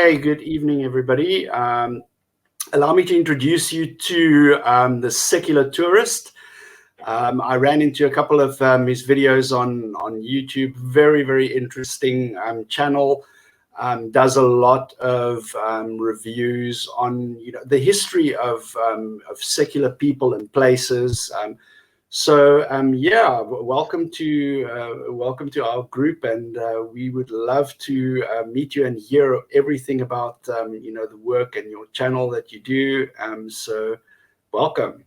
Okay, good evening, everybody. Allow me to introduce you to the secular tourist. I ran into a couple of his videos on YouTube. Very, very interesting channel. Does a lot of reviews on the history of secular people and places. Yeah, welcome to our group, and we would love to meet you and hear everything about the work and your channel that you do. So welcome.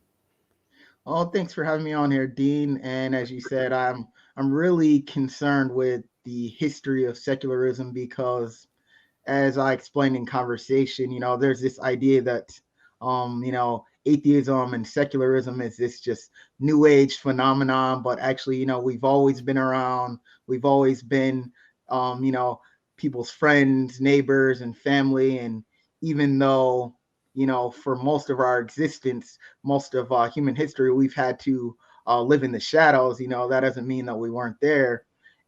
Oh, thanks for having me on here, Dean. And as you said, I'm really concerned with the history of secularism because, as I explained in conversation, there's this idea that atheism and secularism is this just new age phenomenon, but actually, we've always been around. We've always been, people's friends, neighbors, and family. And even though, for most of our existence, most of human history, we've had to live in the shadows, that doesn't mean that we weren't there.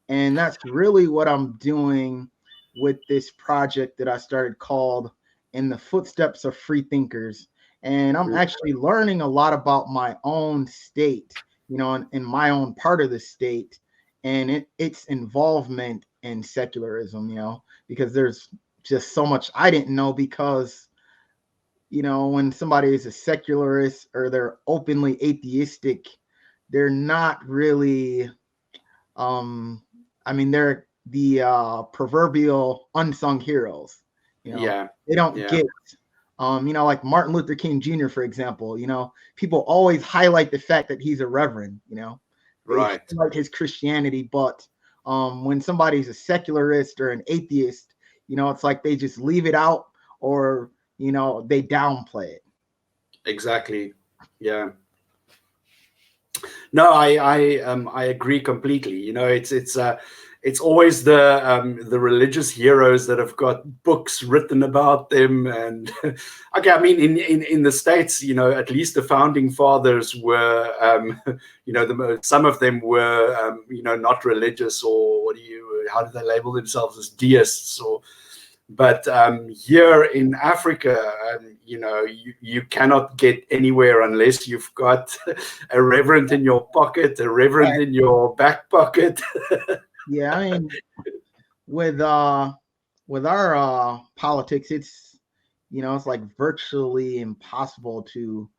And that's really what I'm doing with this project that I started called In the Footsteps of Free Thinkers. And I'm actually learning a lot about my own state, in my own part of the state and its involvement in secularism, because there's just so much I didn't know because, when somebody is a secularist or they're openly atheistic, they're not really, they're the proverbial unsung heroes. They don't get, like Martin Luther King Jr., for example. People always highlight the fact that he's a reverend. They highlight his Christianity, but when somebody's a secularist or an atheist, it's like they just leave it out or they downplay it. Exactly. Yeah. No, I agree completely. It's always the religious heroes that have got books written about them. And okay, I mean, in the States, at least the founding fathers were, some of them were, not religious, or how do they label themselves, as deists? But here in Africa, you cannot get anywhere unless you've got a reverend in your pocket, a reverend in your back pocket. Yeah, I mean, with our politics, it's it's like virtually impossible to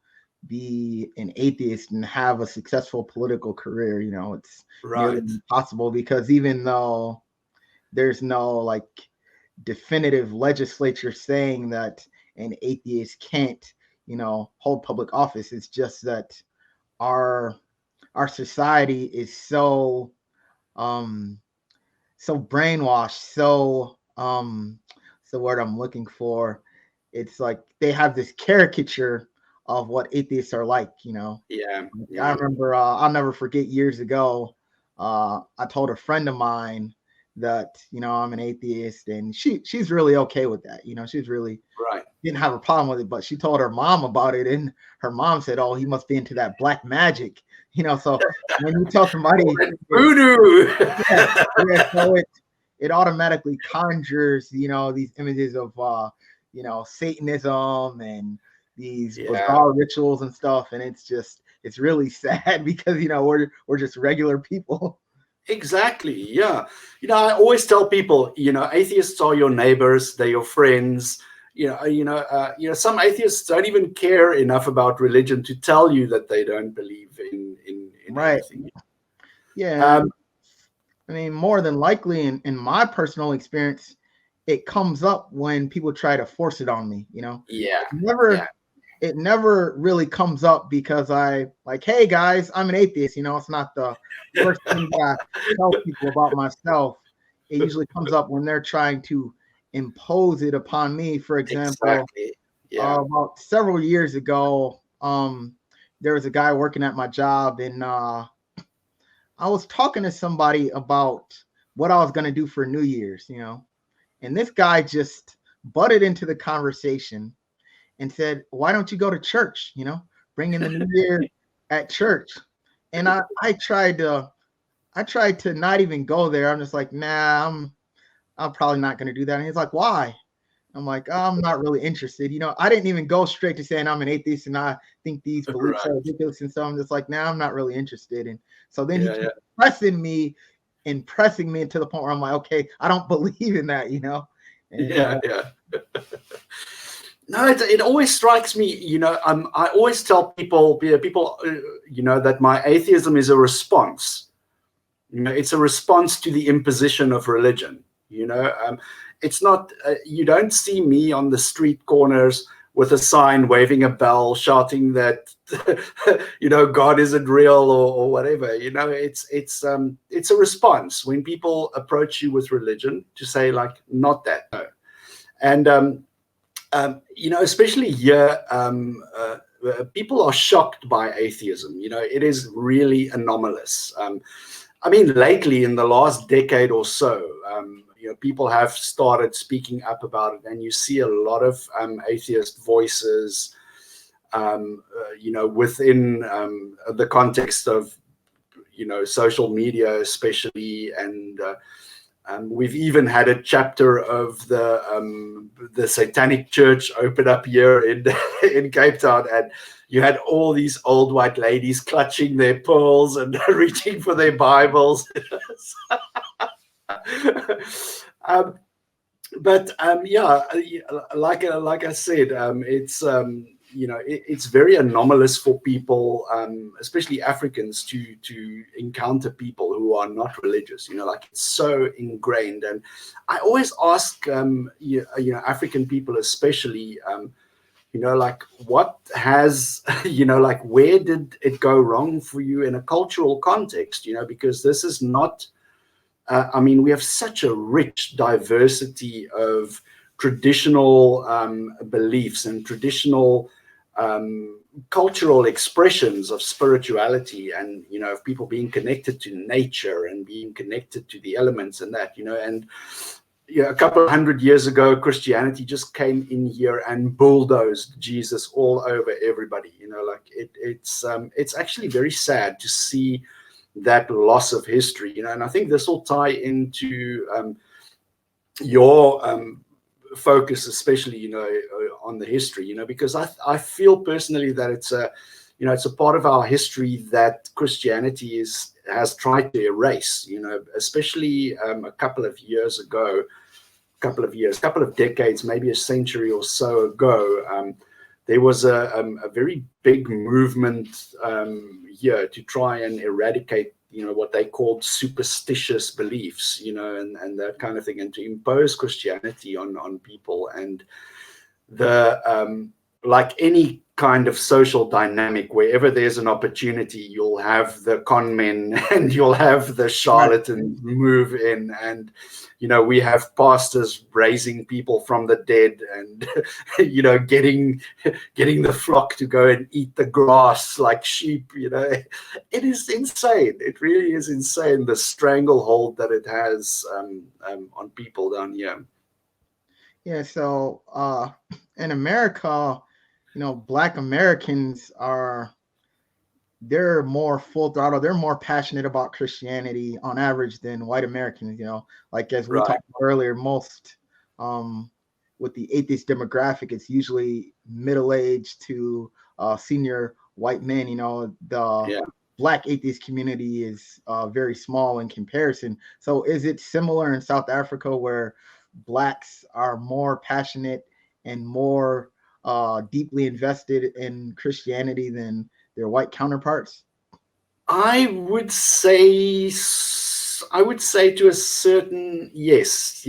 be an atheist and have a successful political career. It's nearly impossible because even though there's no like definitive legislature saying that an atheist can't hold public office, it's just that our society is so brainwashed, so the word I'm looking for, it's like they have this caricature of what atheists are like. Yeah. I remember I'll never forget years ago, I told a friend of mine that I'm an atheist, and she's really okay with that. She's really didn't have a problem with it, but she told her mom about it, and her mom said, "Oh, he must be into that black magic." So when you tell somebody voodoo, so it automatically conjures these images of Satanism and these bizarre rituals and stuff, and it's really sad because we're just regular people. Exactly. Yeah. I always tell people, atheists are your neighbors, they're your friends. Some atheists don't even care enough about religion to tell you that they don't believe in anything. Yeah. I mean, more than likely, in my personal experience, it comes up when people try to force it on me. It never really comes up because I like, hey guys, I'm an atheist. It's not the first thing that I tell people about myself. It usually comes up when they're trying to impose it upon me. For example, about several years ago, there was a guy working at my job, and I was talking to somebody about what I was going to do for New Year's, and this guy just butted into the conversation and said, "Why don't you go to church? Bring in the new year at church." And I tried to not even go there. I'm just like, nah, I'm probably not going to do that. And he's like, "Why?" I'm like, oh, I'm not really interested. I didn't even go straight to saying I'm an atheist and I think these beliefs are ridiculous. And so I'm just like, nah, I'm not really interested. And so then he kept pressing me and pressing me to the point where I'm like, okay, I don't believe in that, And, yeah. No, it always strikes me, I always tell people, that my atheism is a response. It's a response to the imposition of religion. It's not, you don't see me on the street corners with a sign, waving a bell, shouting that, God isn't real or whatever. It's a response when people approach you with religion to say, like, not that. No. And, especially here, people are shocked by atheism. It is really anomalous. Lately, in the last decade or so, people have started speaking up about it, and you see a lot of atheist voices, within the context of, social media, especially, and we've even had a chapter of the Satanic Church open up here in Cape Town, and you had all these old white ladies clutching their pearls and reaching for their Bibles. Like I said, it's very anomalous for people, especially Africans, to encounter people who are not religious. It's so ingrained. And I always ask, African people especially, what has, where did it go wrong for you in a cultural context? Because this is not. We have such a rich diversity of traditional beliefs and traditional cultural expressions of spirituality, and of people being connected to nature and being connected to the elements and that, and a couple of 100 years ago, Christianity just came in here and bulldozed Jesus all over everybody. It's actually very sad to see that loss of history, and I think this will tie into your focus, especially, on the history, because I feel personally that it's a part of our history that Christianity has tried to erase, especially a couple of decades, maybe a century or so ago. There was a very big movement here to try and eradicate, what they called superstitious beliefs, and that kind of thing, and to impose Christianity on people. And like any kind of social dynamic, wherever there's an opportunity, you'll have the con men and you'll have the charlatans move in, and we have pastors raising people from the dead, and getting the flock to go and eat the grass like sheep. It is insane. It really is insane, the stranglehold that it has on people down here. Yeah, so in America, Black Americans they're more full throttle. They're more passionate about Christianity on average than white Americans, like as we talked about earlier, most with the atheist demographic, it's usually middle-aged to senior white men. The Black atheist community is very small in comparison. So is it similar in South Africa where Blacks are more passionate and more deeply invested in Christianity than their white counterparts? I would say to a certain yes.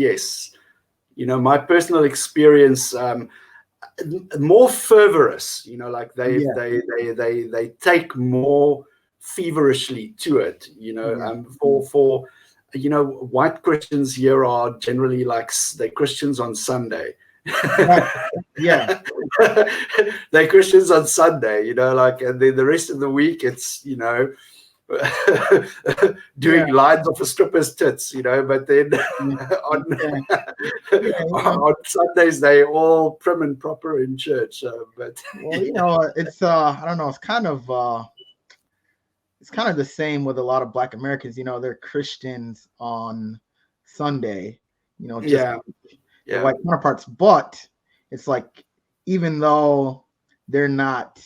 My personal experience, more fervorous. They take more feverishly to it. For white Christians here are generally like they're Christians on Sunday. Yeah. They're Christians on Sunday, and then the rest of the week it's doing lines off a stripper's tits, but then on Sundays they're all prim and proper in church. It's I don't know, it's kind of the same with a lot of Black Americans. They're Christians on Sunday, their white counterparts. But it's like, even though they're not,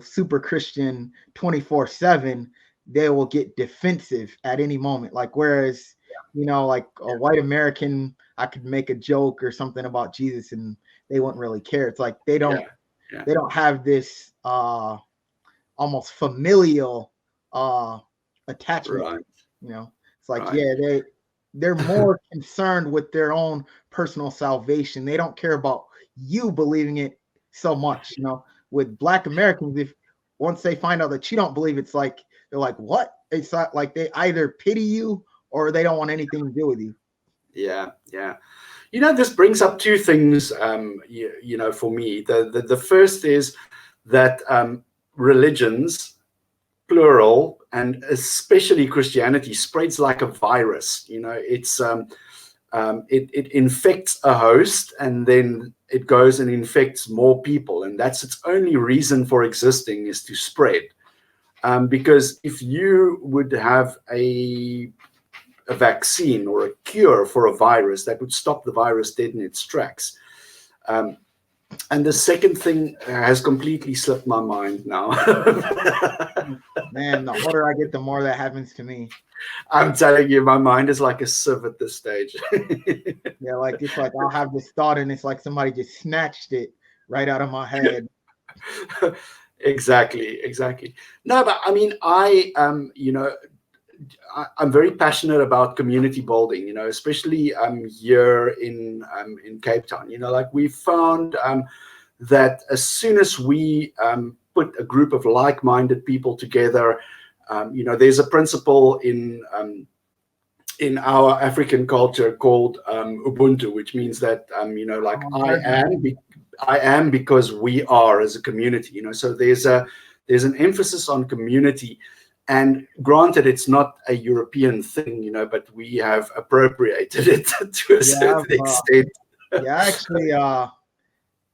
super Christian 24/7, they will get defensive at any moment. Like, whereas, like a white American, I could make a joke or something about Jesus and they wouldn't really care. It's like they don't have this almost familial attachment. Right. It's like, they're more concerned with their own personal salvation. They don't care about you believing it so much. With Black Americans, if once they find out that you don't believe, it's like they're like, what? It's not like they either pity you or they don't want anything to do with you. Yeah. This brings up two things, for me. The first is that religions, plural, and especially Christianity, spreads like a virus. It infects a host, and then it goes and infects more people, and that's its only reason for existing, is to spread. Because if you would have a vaccine or a cure for a virus, that would stop the virus dead in its tracks. And the second thing has completely slipped my mind now. Man, the older I get, the more that happens to me. I'm telling you, my mind is like a sieve at this stage. Yeah, like it's like I'll have this thought and it's like somebody just snatched it right out of my head. Exactly. No, but I mean, I'm very passionate about community building, especially here in Cape Town. Like we found that as soon as we put a group of like-minded people together, there's a principle in our African culture called Ubuntu, which means that I am because we are as a community. So there's an emphasis on community. And granted, it's not a European thing, but we have appropriated it to a certain extent. Actually,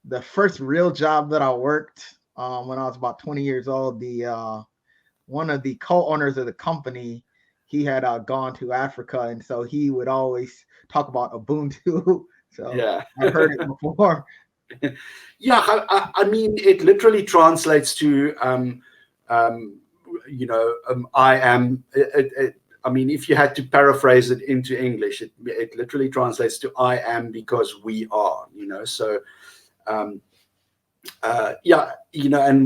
the first real job that I worked when I was about 20 years old, one of the co-owners of the company, he had gone to Africa, and so he would always talk about Ubuntu. So yeah, I've heard it before. Yeah, I mean, it literally translates to I am. I mean, if you had to paraphrase it into English, it literally translates to I am because we are. So and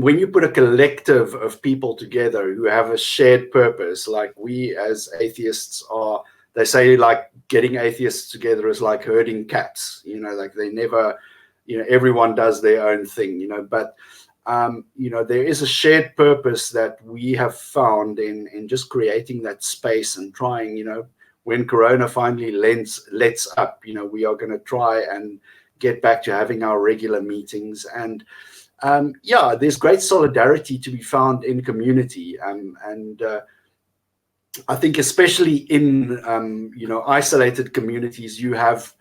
when you put a collective of people together who have a shared purpose, like we as atheists are, they say like getting atheists together is like herding cats. Like they never, everyone does their own thing. But there is a shared purpose that we have found in just creating that space and trying, when Corona finally lets up, we are going to try and get back to having our regular meetings. And there's great solidarity to be found in community. And I think especially in, isolated communities, you have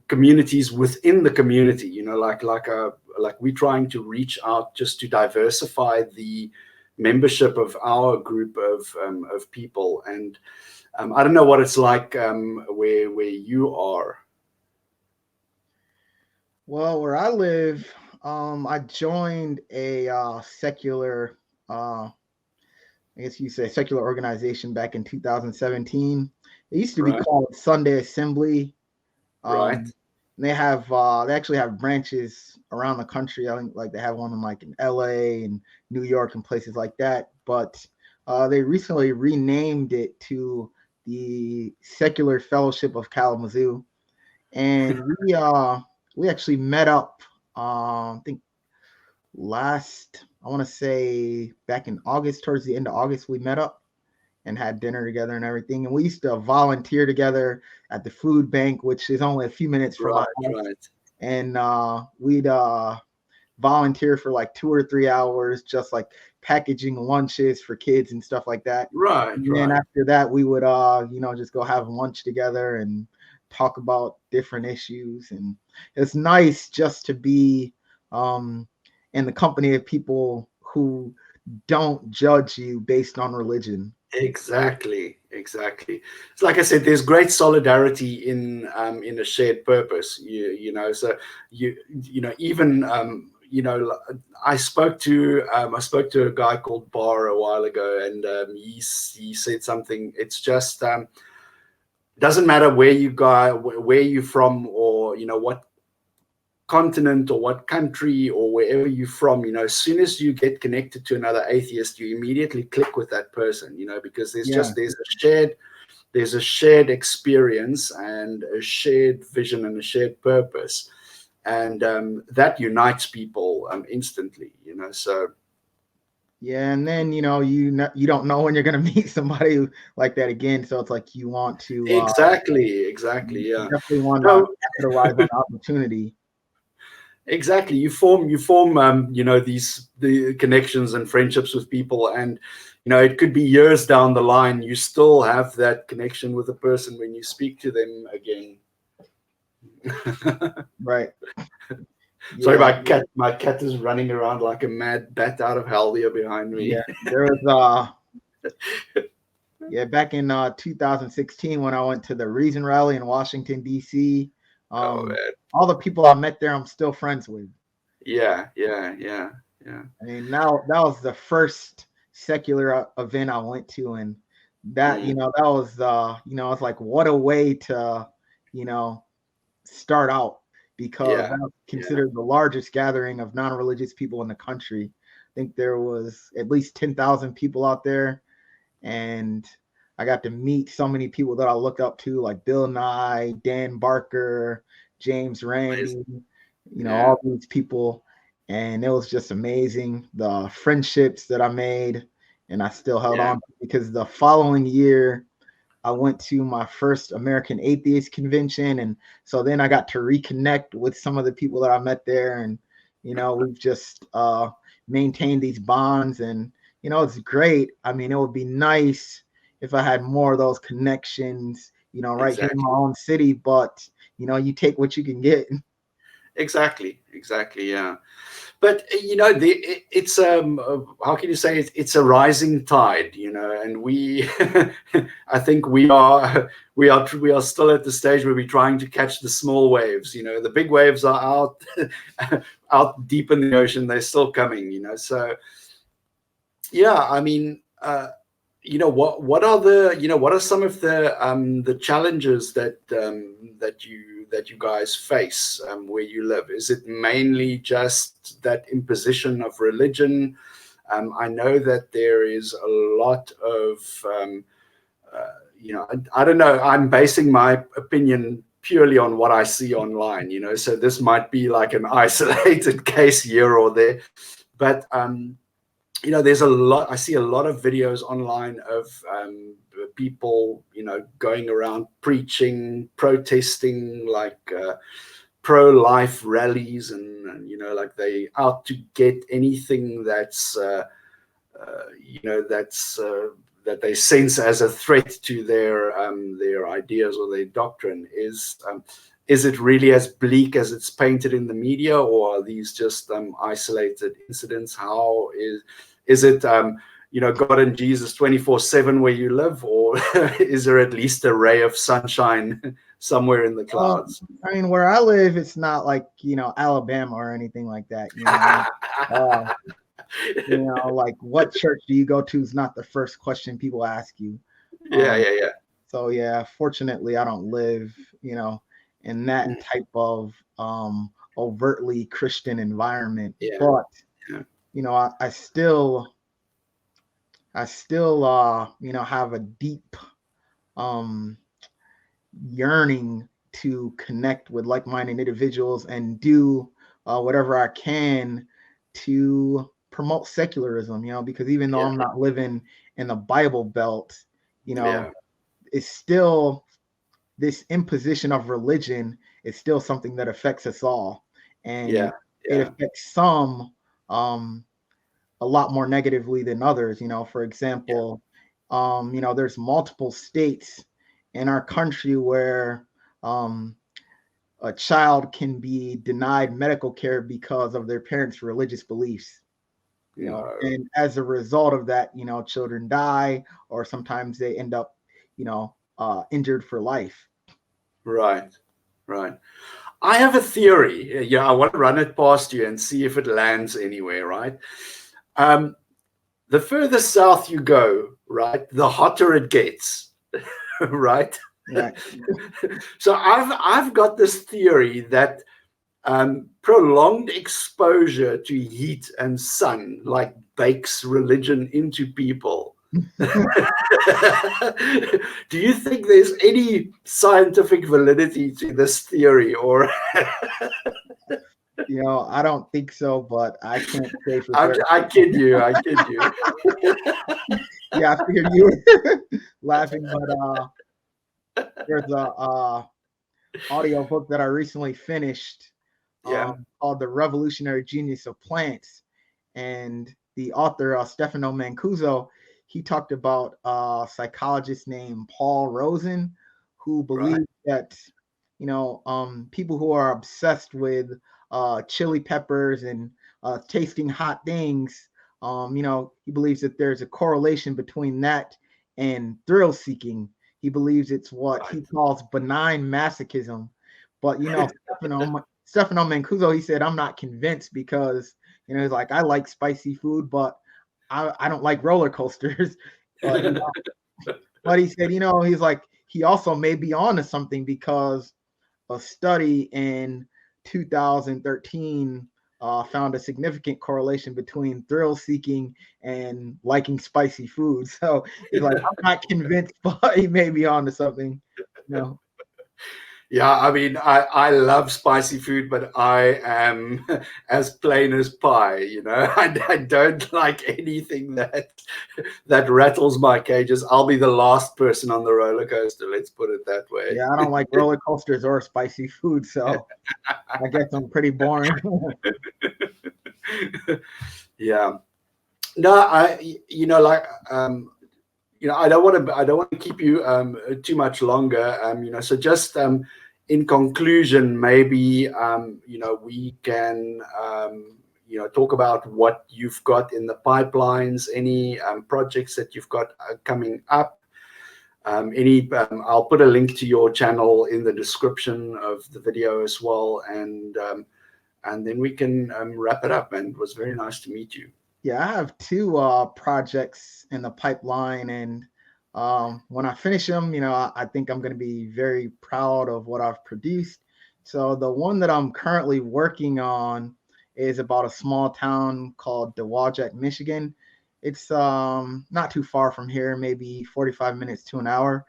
communities within the community, like we're trying to reach out just to diversify the membership of our group of people. And I don't know what it's like where you are. Well, where I live, I joined a secular, I guess you say secular organization back in 2017. It used to be called Sunday Assembly. Right. They actually have branches around the country. I think like they have one in LA and New York and places like that. But they recently renamed it to the Secular Fellowship of Kalamazoo, and we actually met up. I think I want to say back in August, towards the end of August, we met up and had dinner together and everything. And we used to volunteer together at the food bank, which is only a few minutes from our house. Right. And we'd volunteer for like 2 or 3 hours, just like packaging lunches for kids and stuff like that. Right. And then after that, we would, just go have lunch together and talk about different issues. And it's nice just to be in the company of people who don't judge you based on religion. Exactly. It's like I said, there's great solidarity in a shared purpose. So even I spoke to a guy called Barr a while ago, and he said something. It's just doesn't matter where you go, where you're from, or what continent or what country or wherever you're from, as soon as you get connected to another atheist, you immediately click with that person, because there's a shared experience and a shared vision and a shared purpose, and that unites people instantly. So Yeah, and then you don't know when you're gonna meet somebody like that again. So it's like you want to exactly, you yeah. definitely want to No, capitalize on the opportunity. exactly. You form the connections and friendships with people, and it could be years down the line, you still have that connection with a person when you speak to them again. Right. Sorry, Yeah. my cat is running around like a mad bat out of hell here behind me. Yeah. There was back in 2016 when I went to the Reason rally in Washington D.C. Oh man. All the people I met there, I'm still friends with. Yeah. I mean, now that was the first secular event I went to, and that that was it's like, what a way to start out, because Yeah. that was considered the largest gathering of non-religious people in the country. I think there was at least 10,000 people out there, and I got to meet so many people that I look up to, like Bill Nye, Dan Barker, James Randi, all these people. And it was just amazing, the friendships that I made, and I still held on, because the following year I went to my first American Atheist convention. And so then I got to reconnect with some of the people that I met there. And, we've just maintained these bonds, and, it's great. I mean, it would be nice if I had more of those connections, right here in my own city, but, you take what you can get. Exactly. Yeah. But it's how can you say it? It's a rising tide, and we I think we are still at the stage where we're trying to catch the small waves. The big waves are out out deep in the ocean. They're still coming. So yeah, I mean, what are some of the challenges that you guys face where you live? Is it mainly just that imposition of religion? I know that there is a lot of I don't know, I'm basing my opinion purely on what I see online, so this might be like an isolated case here or there, but there's a lot. I see a lot of videos online of people, going around preaching, protesting, like pro-life rallies, and like they out to get anything that they sense as a threat to their ideas or their doctrine. Is it really as bleak as it's painted in the media, or are these just isolated incidents? How is it God and Jesus 24/7 where you live, or is there at least a ray of sunshine somewhere in the clouds? I mean, where I live, it's not like Alabama or anything like that. Like, what church do you go to is not the first question people ask you. Yeah. So yeah, fortunately, I don't live in that type of overtly Christian environment. But I still have a deep yearning to connect with like-minded individuals and do whatever I can to promote secularism, because even though I'm not living in the Bible Belt, it's still, this imposition of religion is still something that affects us all. And it affects some a lot more negatively than others. For example, there's multiple states in our country where a child can be denied medical care because of their parents' religious beliefs. No. And as a result of that, children die, or sometimes they end up, injured for life. Right. I have a theory. Yeah, I want to run it past you and see if it lands anywhere, right? The further south you go, right, the hotter it gets, right? Right. So I've got this theory that prolonged exposure to heat and sun like bakes religion into people. Do you think there's any scientific validity to this theory, or I don't think so, but I can't say for certain. I kid you. Yeah, I figured you were laughing, but there's a audio book that I recently finished called The Revolutionary Genius of Plants. And the author, Stefano Mancuso, he talked about a psychologist named Paul Rosen, who believes that, people who are obsessed with chili peppers and tasting hot things, he believes that there's a correlation between that and thrill seeking. He believes it's what he calls benign masochism. But, Stefano Mancuso, he said, I'm not convinced because, he's like, I like spicy food, but I don't like roller coasters. But, but he said, he's like, he also may be onto something because a study in 2013 found a significant correlation between thrill seeking and liking spicy food. So he's like, I'm not convinced, but he may be onto something. Yeah, I mean, I love spicy food, but I am as plain as pie. I don't like anything that rattles my cages. I'll be the last person on the roller coaster. Let's put it that way. Yeah, I don't like roller coasters or spicy food, so I guess I'm pretty boring. Yeah. No, I don't want to keep you too much longer. So just in conclusion, maybe we can talk about what you've got in the pipelines, any projects that you've got coming up. I'll put a link to your channel in the description of the video as well, and then we can wrap it up. And it was very nice to meet you. Yeah, I have two projects in the pipeline, and when I finish them, I think I'm going to be very proud of what I've produced. So the one that I'm currently working on is about a small town called Dowagiac, Michigan. It's not too far from here, maybe 45 minutes to an hour.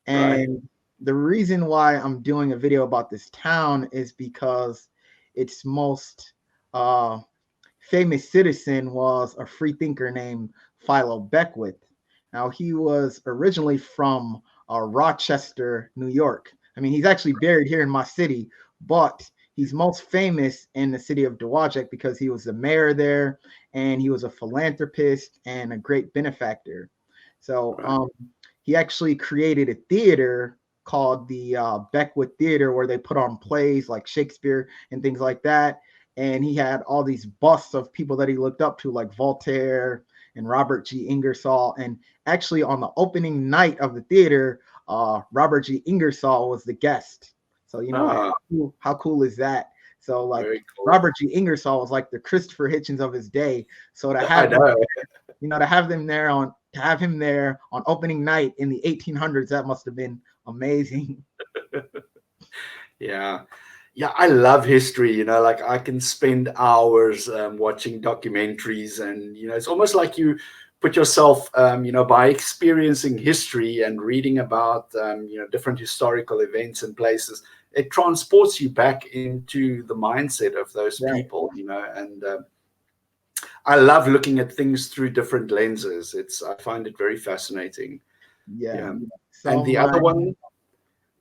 And the reason why I'm doing a video about this town is because its most famous citizen was a free thinker named Philo Beckwith. Now, he was originally from Rochester, New York. I mean, he's actually buried here in my city, but he's most famous in the city of Dowagiac because he was the mayor there, and he was a philanthropist and a great benefactor. So he actually created a theater called the Beckwith Theater, where they put on plays like Shakespeare and things like that. And he had all these busts of people that he looked up to, like Voltaire and Robert G. Ingersoll. And actually, on the opening night of the theater, Robert G. Ingersoll was the guest. So, how cool is that? So, like, cool. Robert G. Ingersoll was like the Christopher Hitchens of his day. So to have to have him there on opening night in the 1800s, that must have been amazing. Yeah, I love history. Like I can spend hours watching documentaries, and it's almost like you put yourself, by experiencing history and reading about different historical events and places, it transports you back into the mindset of those people. And I love looking at things through different lenses. I find it very fascinating. Yeah. So and the other one.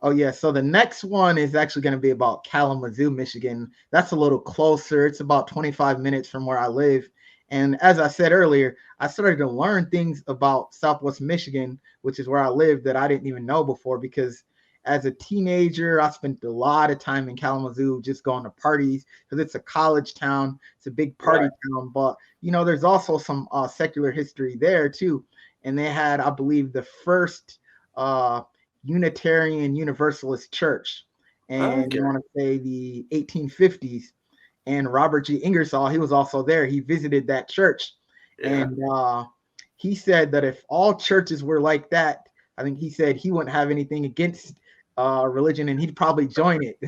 Oh, yeah. So the next one is actually going to be about Kalamazoo, Michigan. That's a little closer. It's about 25 minutes from where I live. And as I said earlier, I started to learn things about Southwest Michigan, which is where I live, that I didn't even know before, because as a teenager, I spent a lot of time in Kalamazoo just going to parties because it's a college town. It's a big party town. But, there's also some secular history there too. And they had, I believe, the first Unitarian Universalist church. And you want to say the 1850s. And Robert G. Ingersoll, he was also there. He visited that church. Yeah. And he said that if all churches were like that, I think he said he wouldn't have anything against religion, and he'd probably join it.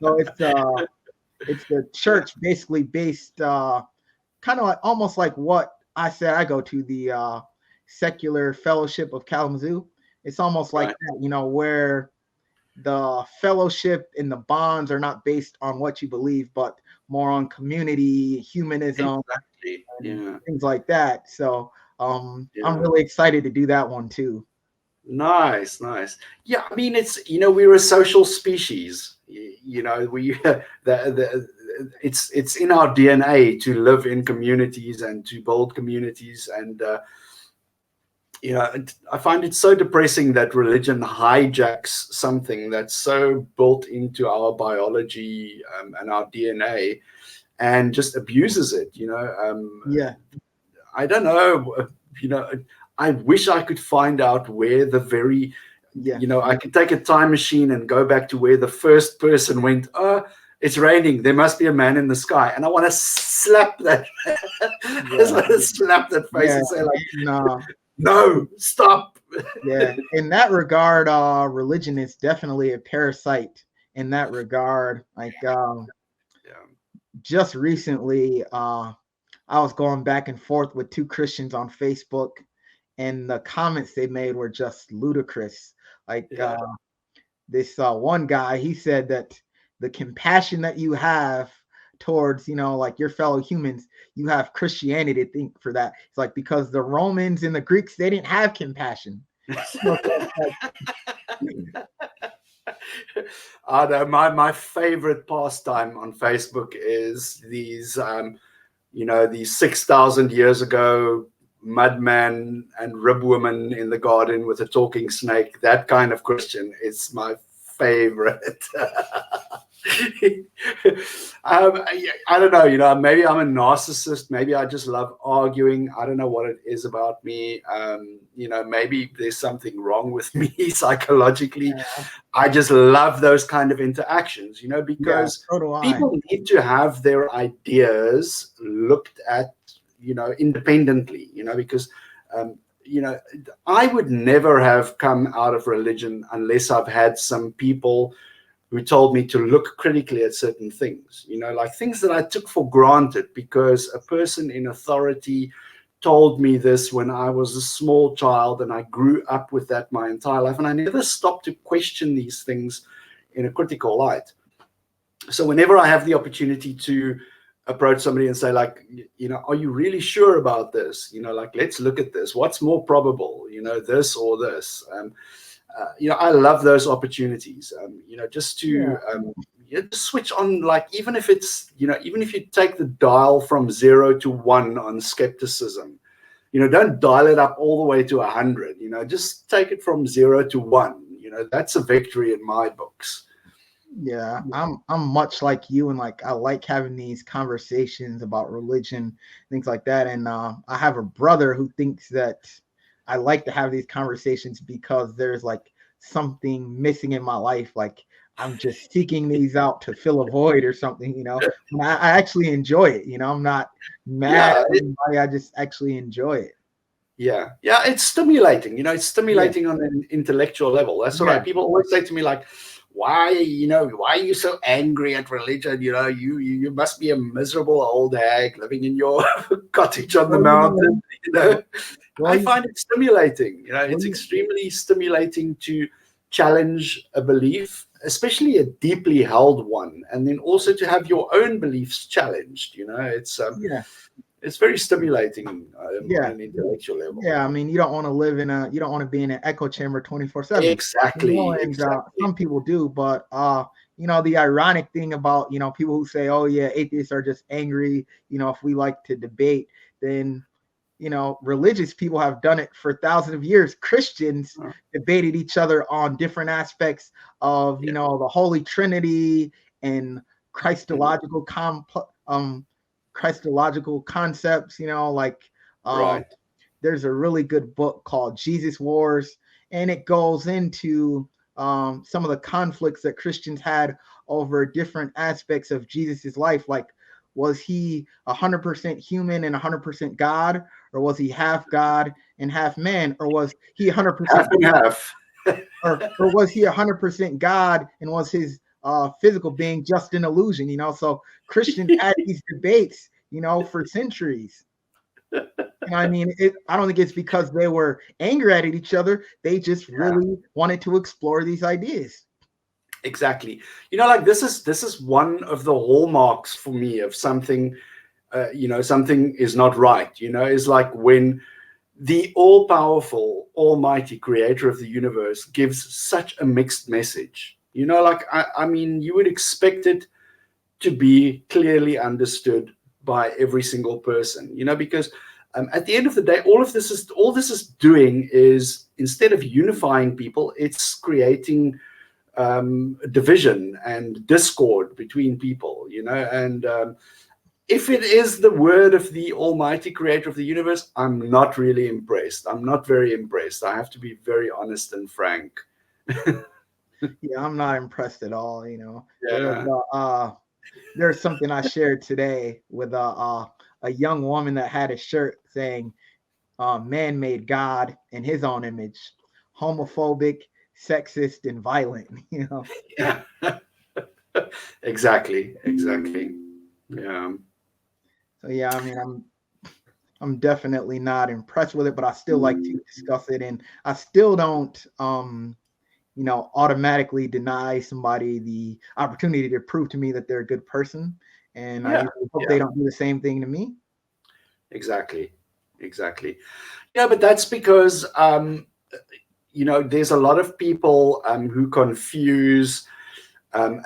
So it's the church basically based kind of like almost like what I said I go to, the Secular Fellowship of Kalamazoo. It's almost like that, where the fellowship and the bonds are not based on what you believe, but more on community, humanism, things like that. So I'm really excited to do that one too. Nice. Yeah, I mean, it's we're a social species. It's in our DNA to live in communities and to build communities, and I find it so depressing that religion hijacks something that's so built into our biology and our DNA, and just abuses it. I don't know. I wish I could find out where the very, I could take a time machine and go back to where the first person went, oh, it's raining, there must be a man in the sky. And I want to slap that. I just want to slap that face and say, like, no, stop. Yeah. In that regard, religion is definitely a parasite in that regard. Like, just recently, I was going back and forth with two Christians on Facebook, and the comments they made were just ludicrous. Like this one guy, he said that the compassion that you have towards, like your fellow humans, you have Christianity to thank for that. It's like, because the Romans and the Greeks, they didn't have compassion. I know my favorite pastime on Facebook is these, these 6,000 years ago mudman and rib woman in the garden with a talking snake. That kind of Christian is my favorite. I don't know, maybe I'm a narcissist. Maybe I just love arguing. I don't know what it is about me. Maybe there's something wrong with me psychologically. I just love those kind of interactions, because people need to have their ideas looked at, independently, because, I would never have come out of religion unless I've had some people who told me to look critically at certain things, like things that I took for granted because a person in authority told me this when I was a small child, and I grew up with that my entire life, and I never stopped to question these things in a critical light. So whenever I have the opportunity to approach somebody and say, like, are you really sure about this? Like, let's look at this. What's more probable, this or this? I love those opportunities, just to just switch on, like, even if it's, even if you take the dial from 0 to 1 on skepticism, don't dial it up all the way to 100, just take it from 0 to 1, that's a victory in my books. Yeah, I'm much like you, and like I like having these conversations about religion, things like that. And I have a brother who thinks that I like to have these conversations because there's like something missing in my life. Like I'm just seeking these out to fill a void or something, And I actually enjoy it. I'm not mad at anybody. I just actually enjoy it. Yeah, it's stimulating. It's stimulating on an intellectual level. That's what people always say to me, like, why are you so angry at religion? You must be a miserable old hag living in your cottage on the mountain. I find it stimulating. It's extremely stimulating to challenge a belief, especially a deeply held one, and then also to have your own beliefs challenged. It's very stimulating on an intellectual level. Yeah, I mean, you don't want to be in an echo chamber 24/7. Exactly. Some people do, but the ironic thing about people who say, oh yeah, atheists are just angry. If we like to debate, then religious people have done it for thousands of years. Christians Oh. debated each other on different aspects of, the Holy Trinity and Christological Christological concepts, Right. there's a really good book called Jesus Wars, and it goes into some of the conflicts that Christians had over different aspects of Jesus's life. Like, was he 100% human and 100% God, or was he half God and half man, or was he 100% Half and half. or was he 100% God and was his physical being just an illusion? So Christians had these debates, for centuries. I mean, I don't think it's because they were angry at each other. They just really wanted to explore these ideas. Exactly. Like this is one of the hallmarks for me of something, something is not right. Is like when the all-powerful, almighty creator of the universe gives such a mixed message. Like, I mean, you would expect it to be clearly understood by every single person, because at the end of the day, all this is doing is, instead of unifying people, it's creating division and discord between people, and if it is the word of the almighty creator of the universe, I'm not really impressed. I'm not very impressed. I have to be very honest and frank. Yeah, I'm not impressed at all. Yeah. There's something I shared today with a young woman that had a shirt saying, man made God in his own image, homophobic, sexist, and violent. Yeah. Exactly. Yeah. So yeah, I mean, I'm definitely not impressed with it, but I still like to discuss it, and I still don't automatically deny somebody the opportunity to prove to me that they're a good person. And I hope they don't do the same thing to me. Exactly. Yeah, but that's because there's a lot of people who confuse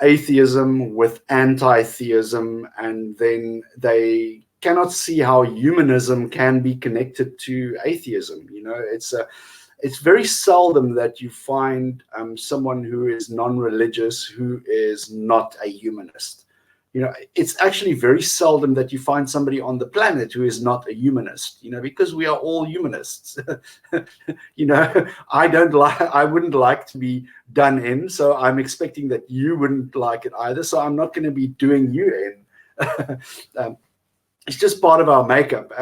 atheism with anti-theism, and then they cannot see how humanism can be connected to atheism. It's very seldom that you find someone who is non-religious who is not a humanist. It's actually very seldom that you find somebody on the planet who is not a humanist, because we are all humanists. I wouldn't like to be done in, so I'm expecting that you wouldn't like it either. So I'm not going to be doing you in. It's just part of our makeup.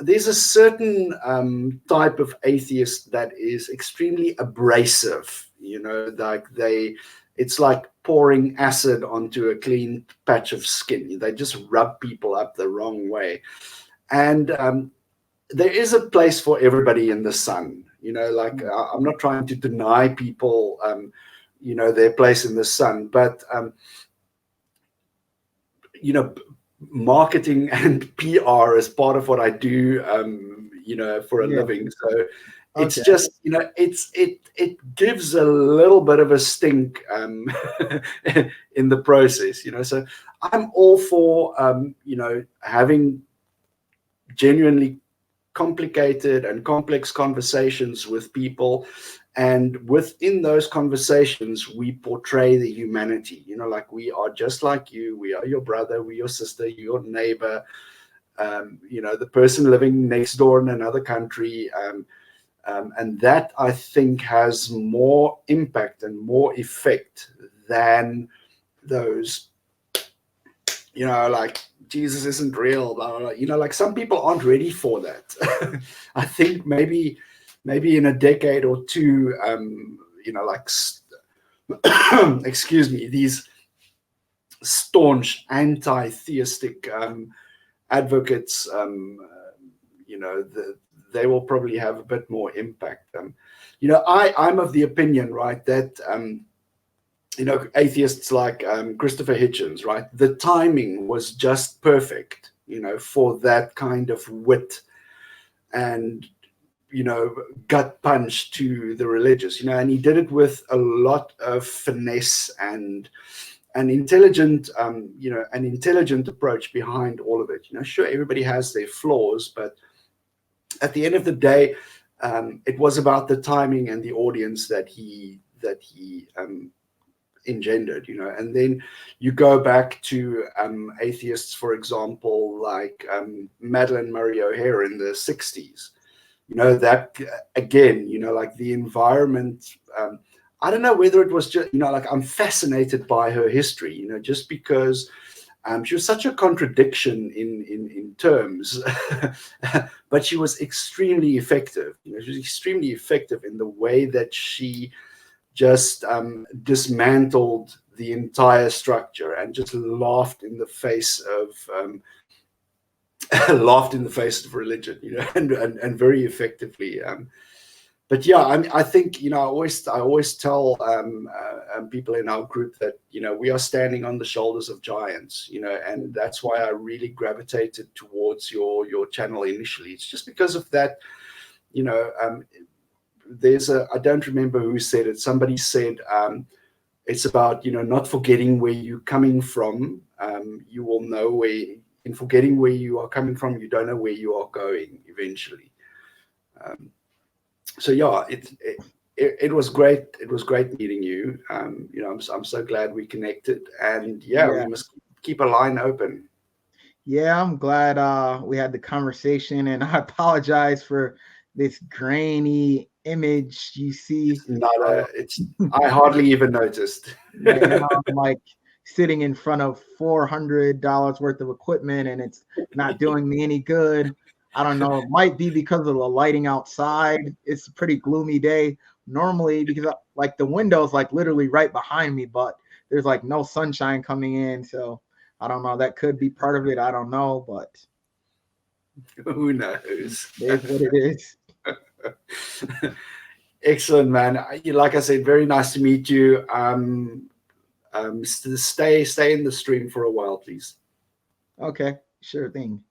There's a certain type of atheist that is extremely abrasive. It's like pouring acid onto a clean patch of skin. They just rub people up the wrong way. And there is a place for everybody in the sun. I'm not trying to deny people, their place in the sun, but marketing and PR is part of what I do, for a living. So it's just, it gives a little bit of a stink in the process, So I'm all for, having genuinely complicated and complex conversations with people. And within those conversations, we portray the humanity, like we are just like you. We are your brother, we're your sister, your neighbor, the person living next door in another country. And that, I think, has more impact and more effect than those, like Jesus isn't real, blah, blah, blah. Like some people aren't ready for that. I think maybe in a decade or two, excuse me, these staunch anti-theistic advocates, they will probably have a bit more impact. I'm of the opinion, right, that atheists like Christopher Hitchens, right, the timing was just perfect, for that kind of wit and gut punch to the religious, and he did it with a lot of finesse and an intelligent, an intelligent approach behind all of it. Sure, everybody has their flaws, but at the end of the day, it was about the timing and the audience that he engendered. And then you go back to atheists, for example, like Madeleine Murray O'Hair in the 60s. That again, like the environment. I don't know whether it was just, like I'm fascinated by her history, just because she was such a contradiction in terms, but she was extremely effective. She was extremely effective in the way that she just dismantled the entire structure and just laughed in the face of religion, and very effectively. But yeah, I think I always tell people in our group that we are standing on the shoulders of giants, and that's why I really gravitated towards your channel initially. It's just because of that. There's I don't remember who said it. Somebody said it's about not forgetting where you're coming from. You will know where. In forgetting where you are coming from, you don't know where you are going eventually. So yeah, it was great. It was great meeting you. I'm so glad we connected, and we must keep a line open. Yeah, I'm glad we had the conversation, and I apologize for this grainy image you see. I hardly even noticed. Right now, I'm like sitting in front of $400 worth of equipment, and it's not doing me any good. I don't know. It might be because of the lighting outside. It's a pretty gloomy day normally, because like the window's like literally right behind me, but there's like no sunshine coming in. So I don't know. That could be part of it. I don't know, but who knows? It is what it is. Excellent, man. Like I said, very nice to meet you. Stay in the stream for a while, please. Okay, sure thing.